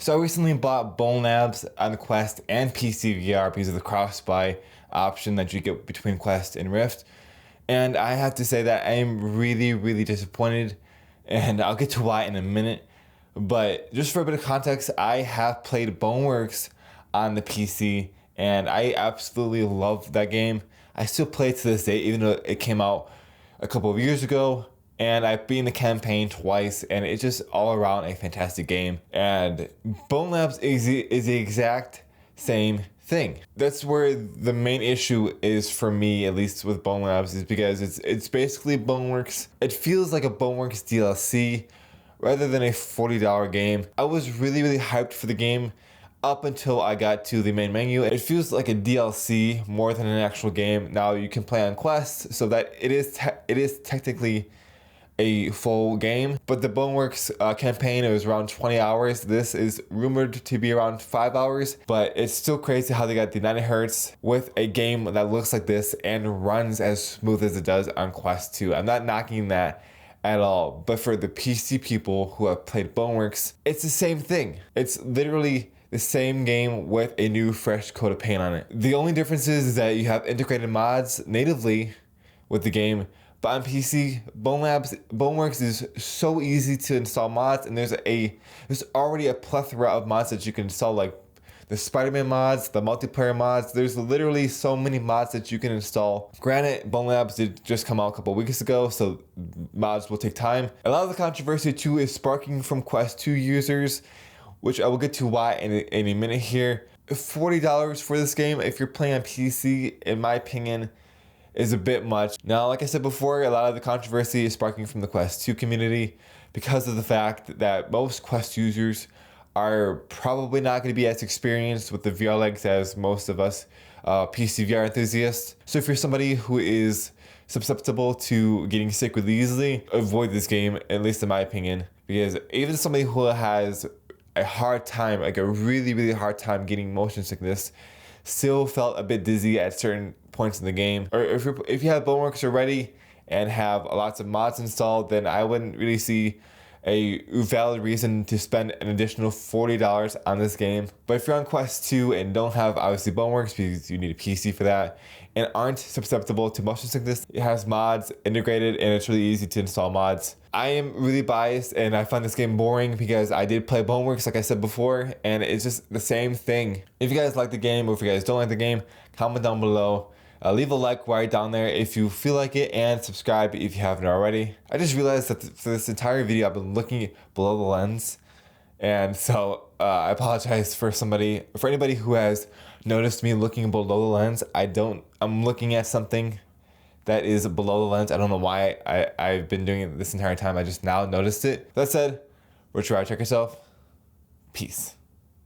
So I recently bought Bonelabs on the Quest and PC VR because of the cross-buy option that you get between Quest and Rift. And I have to say that I am really disappointed, and I'll get to why in a minute. But just for a bit of context, I have played Boneworks on the PC, and I absolutely love that game. I still play it to this day, even though it came out a couple of years ago. And I've beaten the campaign twice, and it's just all around a fantastic game. And Bonelabs is the exact same thing. That's where the main issue is for me, at least with Bonelabs, is because it's basically Boneworks. It feels like a Boneworks DLC rather than a $40 game. I was really hyped for the game up until I got to the main menu. It feels like a DLC more than an actual game. Now you can play on Quest, so that it is technically a full game, but the Boneworks campaign, it was around 20 hours. This is rumored to be around 5 hours, but it's still crazy how they got the 90 Hz with a game that looks like this and runs as smooth as it does on Quest 2. I'm not knocking that at all, but for the PC people who have played Boneworks, it's the same thing. It's literally the same game with a new fresh coat of paint on it. The only difference is that you have integrated mods natively with the game. But on PC, Boneworks is so easy to install mods, and there's already a plethora of mods that you can install, like the Spider-Man mods, the multiplayer mods. There's literally so many mods that you can install. Granted, Bonelabs did just come out a couple weeks ago, so mods will take time. A lot of the controversy too is sparking from Quest 2 users, which I will get to why in a minute here. $40 for this game, if you're playing on PC, in my opinion, is a bit much. Now, like I said before, a lot of the controversy is sparking from the Quest 2 community because of the fact that most Quest users are probably not going to be as experienced with the VR legs as most of us PC VR enthusiasts. So if you're somebody who is susceptible to getting sick really easily, avoid this game, at least in my opinion, because even somebody who has a hard time, like a really hard time getting motion sickness, still felt a bit dizzy at certain points in the game. Or if you have Boneworks already and have lots of mods installed, then I wouldn't really see a valid reason to spend an additional $40 on this game. But if you're on Quest 2 and don't have obviously Boneworks because you need a PC for that, and aren't susceptible to motion sickness, it has mods integrated and it's really easy to install mods. I am really biased and I find this game boring because I did play Boneworks, like I said before, and it's just the same thing. If you guys like the game or if you guys don't like the game, comment down below. Leave a like right down there if you feel like it, and subscribe if you haven't already. I just realized that for this entire video I've been looking below the lens, and so I apologize for anybody who has noticed me looking below the lens. I'm looking at something that is below the lens. I don't know why I've been doing it this entire time. I just now noticed it. That said, we're trying to check yourself. Peace.